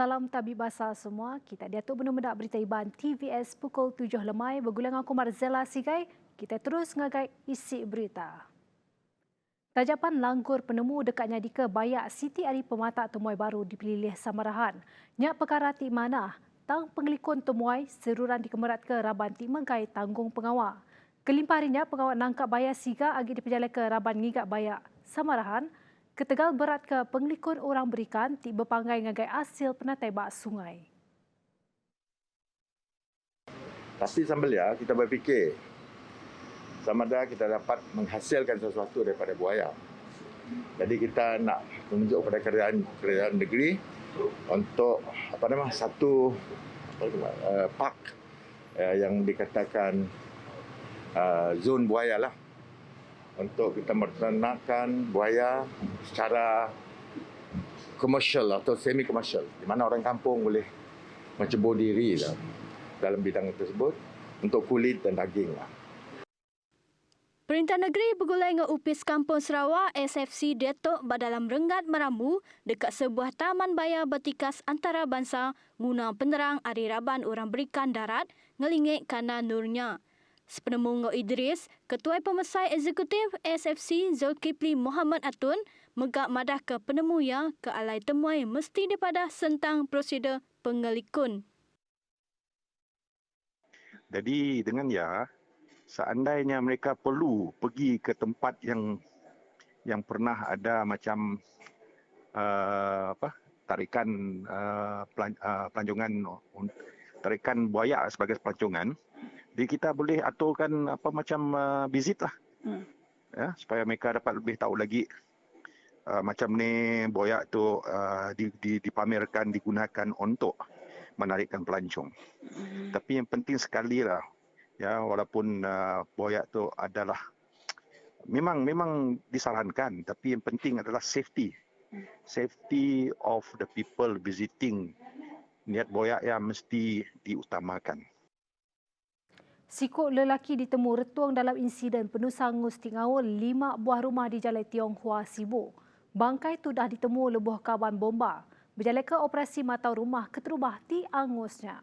Salam tabib basah semua. Kita diatuk benda-benda berita Iban TVS pukul 7 lemai. Bergulang aku Marzela Sigai. Kita terus ngagai isi berita. Tajapan langgur penemu dekat Nyadika Bayak Siti Ari Pematak Temuai Baru dipilih Samarahan. Nyak perkara ti mana? Tang pengelikun temuai seruran dikemerat ke Raban ti mengkai tanggung pengawal. Kelimpah harinya pengawal nangkap Bayak Siga agi diperjala ke Raban ngigak Bayak Samarahan. Ketegal berat ke pengelikun orang berikan ti berpanggai ngagai hasil penatai bak sungai. Pasti sambil ya kita berfikir sama ada kita dapat menghasilkan sesuatu daripada buaya. Jadi kita nak menunjuk kepada kerajaan negeri untuk satu park yang dikatakan zon buaya lah. Untuk kita menternakkan buaya secara komersial atau semi komersial, di mana orang kampung boleh mencebur diri dalam bidang tersebut untuk kulit dan daging lah. Perintah Negeri bergulai dengan UPIS Kampung Sarawak SFC Datuk Badalam Renggat Merambu dekat sebuah taman bayar bertikas antarabangsa guna penerang Hari Raban Orang Berikan Darat ngelingik kana nurnya. Sepenemu Ngau Idris, Ketua Pemesai Eksekutif SFC Zulkifli Muhammad Atun megak madah ke penemu yang ke alai temuai mesti daripada sentang prosedur pengelikun. Jadi dengan seandainya mereka perlu pergi ke tempat yang pernah ada macam tarikan pelancongan, tarikan buaya sebagai pelancongan, jadi kita boleh aturkan visit lah, ya, supaya mereka dapat lebih tahu lagi macam ni buaya tu dipamerkan, digunakan untuk menarikkan pelancong. Tapi yang penting sekali lah, ya, walaupun buaya tu adalah memang disarankan, tapi yang penting adalah safety of the people visiting. Niat buaya yang mesti diutamakan. Sikut lelaki ditemu retuang dalam insiden penuh sangus tingawul 5 buah rumah di Jalan Tionghoa Sibu. Bangkai tu dah ditemu lebuh kaban bomba. Berjalan ke operasi matau rumah keterubah ti angusnya.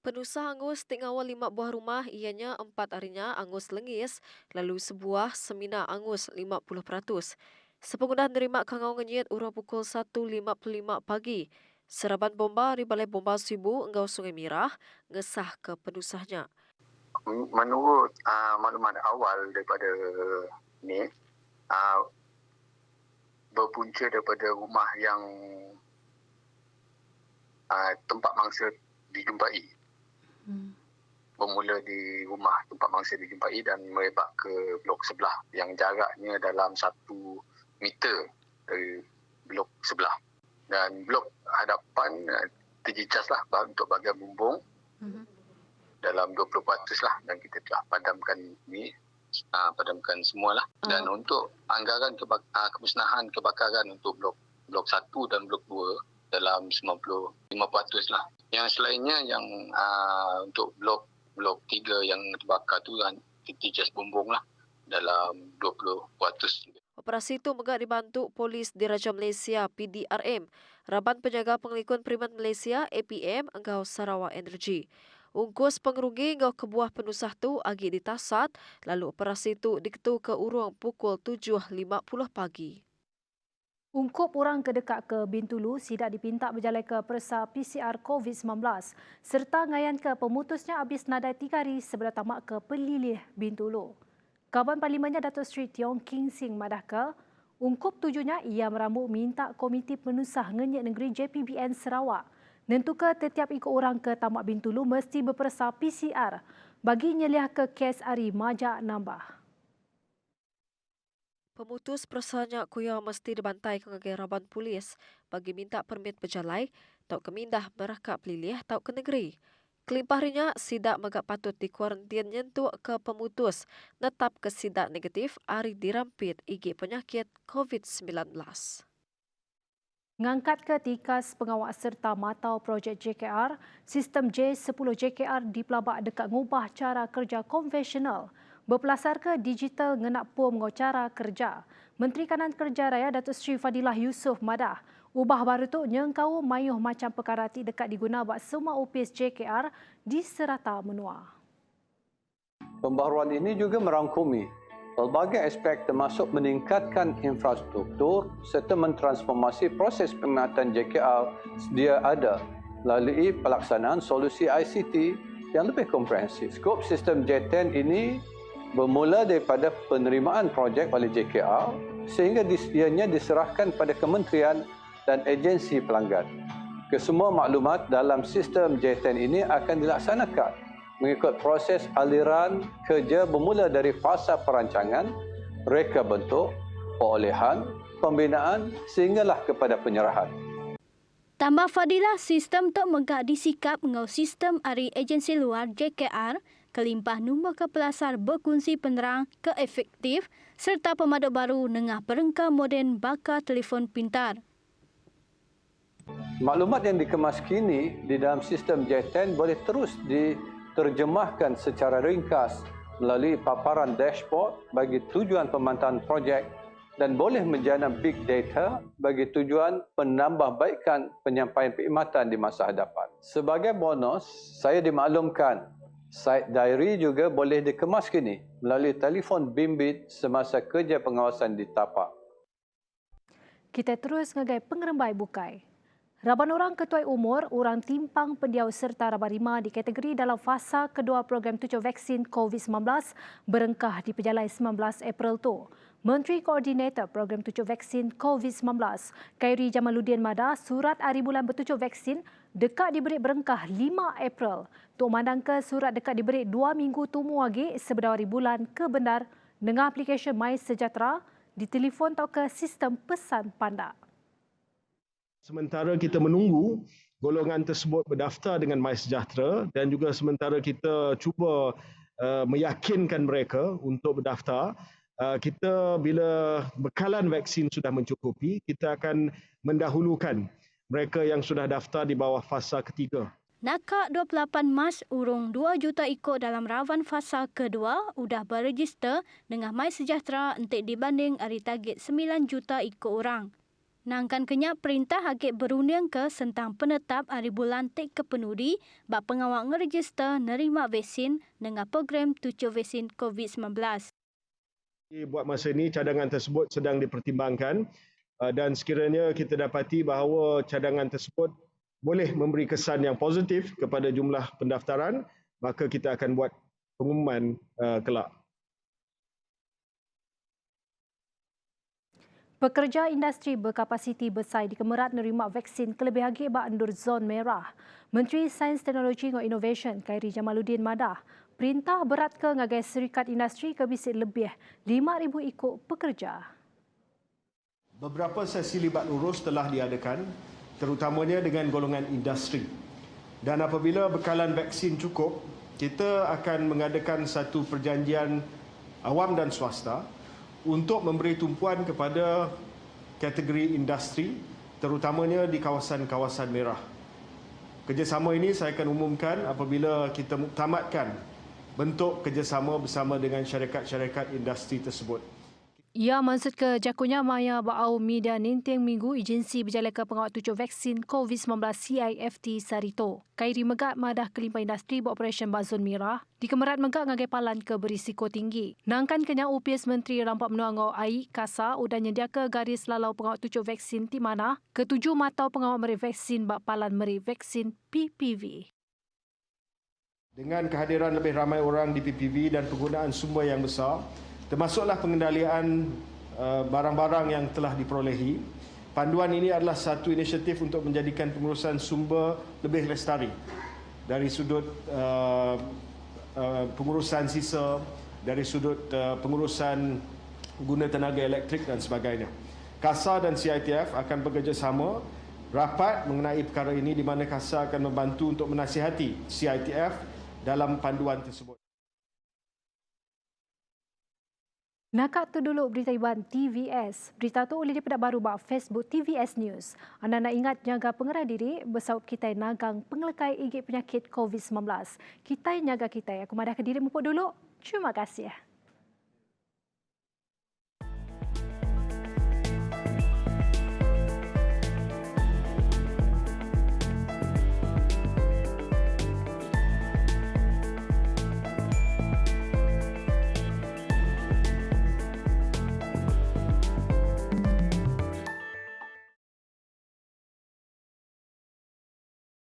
Penusah angus tingawal 5 buah rumah ianya 4 harinya angus lengis lalu sebuah semina angus 50%. Sepengguna nerima kangau ngenyit urang pukul 1.55 pagi. Seraban bomba di Balai Bomba Sibu Enggau Sungai Mirah ngesah ke penusahnya. Menurut maklumat awal daripada ni, berpunca daripada rumah yang tempat mangsa dijumpai. Bermula di rumah tempat mangsa dijumpai dan merebak ke blok sebelah yang jaraknya dalam 1 meter dari blok sebelah. Dan blok hadapan terjejas lah untuk bahagian bumbung dalam 20% lah, dan kita telah padamkan semualah. Dan untuk anggaran kemusnahan kebakaran untuk blok 1 dan blok 2 dalam 95% lah. Yang selainnya yang untuk blok 3 yang terbakar tu terjejas bumbung lah dalam 20%. Operasi itu megak dibantu Polis Diraja Malaysia PDRM, Raban Penjaga Pengelikun Primat Malaysia APM Enggau Sarawak Energy. Ungkus pengerugi engkau kebuah penusah tu agi ditasat, lalu operasi itu diketu ke urung pukul 7.50 pagi. Ungkup orang kedekat ke Bintulu sidak dipinta berjalan ke persa PCR COVID-19 serta ngayan ke pemutusnya habis nadai 3 hari sebelum tamak ke Pelilih Bintulu. Kawan Parlimennya Datuk Seri Tiong King Sing madah ke ungkup tujuannya ia merambut minta Komiti Penusah Ngenyek Negeri JPBN Sarawak nentukan setiap ikut orang ke Tamak Bintulu mesti berpersa PCR bagi nyeliah ke kes hari majak nambah. Pemutus persanya kuya mesti dibantai ke Raban Polis bagi minta permit berjalai tau kemindah merakap pelilih tau ke negeri. Kelimpahnya sidak megak patut dikuarantin nyentuk ke pemutus netap ke sidak negatif hari dirampit igi penyakit COVID-19. Ngangkat ke tikas pengawal serta matau projek JKR, sistem J10 JKR dipelabak dekat ngubah cara kerja konvensional. Berpelasar ke digital ngenak pom ngau cara kerja. Menteri Kanan Kerja Raya Datuk Seri Fadilah Yusof madah, Ubah baru tu nyengkau mayuh macam perkara ti dekat diguna buat semua opis JKR di serata menua. Pembaharuan ini juga merangkumi pelbagai aspek termasuk meningkatkan infrastruktur serta mentransformasi proses perkhidmatan JKR sedia ada melalui pelaksanaan solusi ICT yang lebih komprehensif. Skop sistem J10 ini bermula daripada penerimaan projek oleh JKR sehingga ianya diserahkan pada kementerian dan agensi pelanggan. Kesemua maklumat dalam sistem J10 ini akan dilaksanakan mengikut proses aliran kerja bermula dari fasa perancangan, reka bentuk, perolehan, pembinaan sehinggalah kepada penyerahan. Tambah Fadilah, sistem tok megak disikap ngau sistem ari agensi luar JKR, kelimpah nombor kepelasar berkunci penerang ke efektif serta pemaduk baru nengah perengka moden bakar telefon pintar. Maklumat yang dikemas kini di dalam sistem J10 boleh terus diterjemahkan secara ringkas melalui paparan dashboard bagi tujuan pemantauan projek dan boleh menjana big data bagi tujuan penambahbaikan penyampaian perkhidmatan di masa hadapan. Sebagai bonus, saya dimaklumkan site diary juga boleh dikemas kini melalui telefon bimbit semasa kerja pengawasan di tapak. Kita terus ngagai pengerembai bukai. Raban orang ketuai umur, orang timpang pendiau serta raban rima di kategori dalam fasa kedua program tujuh vaksin COVID-19 berengkah di Pejalai 19 April tu. Menteri Koordinator Program Tujuh Vaksin COVID-19, Khairi Jamaluddin Mada, surat hari bulan bertujuh vaksin dekat diberi berengkah 5 April. Tok mandang ke surat dekat diberi 2 minggu tumu lagi sebelum hari bulan ke benar dengan aplikasi My Sejahtera di telefon atau ke sistem pesan panda. Sementara kita menunggu golongan tersebut berdaftar dengan My Sejahtera dan juga sementara kita cuba meyakinkan mereka untuk berdaftar, kita bila bekalan vaksin sudah mencukupi, kita akan mendahulukan mereka yang sudah daftar di bawah fasa ketiga. Nakak 28 Mac urung 2 juta ikut dalam rawan fasa kedua udah berregister dengan My Sejahtera entik dibanding hari target 9 juta ikut orang. Nangkan kenyak perintah agak berunding ke sentang penetap hari bulan tek kepenudi bak pengawal ngeregister nerima vaksin dengan program tujuh vaksin COVID-19. Buat masa ini cadangan tersebut sedang dipertimbangkan dan sekiranya kita dapati bahawa cadangan tersebut boleh memberi kesan yang positif kepada jumlah pendaftaran, maka kita akan buat pengumuman kelak. Pekerja industri berkapasiti besar di Kemerat nerima vaksin kelebih lagi bak endur zon merah. Menteri Sains Teknologi dan Innovation Khairi Jamaluddin Mada perintah berat ke ngagai syarikat industri ke bisik lebih 5,000 ikut pekerja. Beberapa sesi libat urus telah diadakan, terutamanya dengan golongan industri. Dan apabila bekalan vaksin cukup, kita akan mengadakan satu perjanjian awam dan swasta untuk memberi tumpuan kepada kategori industri, terutamanya di kawasan-kawasan merah. Kerjasama ini saya akan umumkan apabila kita muktamadkan bentuk kerjasama bersama dengan syarikat-syarikat industri tersebut. Ia maksud ke jakunya maya bau media ninting minggu agensi berjalan ke pengawal tujuh vaksin COVID-19 CIFT Sarito. Khairi megak madah kelimpah industri beroperasi bazon merah di Kemerat megak ngagai palan ke berisiko tinggi. Nangkan kenya UPS Menteri Rampak Menuangau AI Kasa udah nyedia ke garis lalau pengawal tujuh vaksin di mana ketujuh matau pengawal meri vaksin bak palan meri vaksin PPV. Dengan kehadiran lebih ramai orang di PPV dan penggunaan sumber yang besar, termasuklah pengendalian barang-barang yang telah diperolehi. Panduan ini adalah satu inisiatif untuk menjadikan pengurusan sumber lebih lestari dari sudut pengurusan sisa, dari sudut pengurusan guna tenaga elektrik dan sebagainya. KASA dan CITF akan bekerjasama rapat mengenai perkara ini di mana KASA akan membantu untuk menasihati CITF dalam panduan tersebut. Nakak tu dulu berita Iban TVS. Berita tu oleh daripada baru bak Facebook TVS News. Anda nak ingat jaga pengerah diri bersaup kita nagang pengelekai igit penyakit COVID-19. Kita jaga kita ya. Aku madah ke diri mupuk dulu. Terima kasih.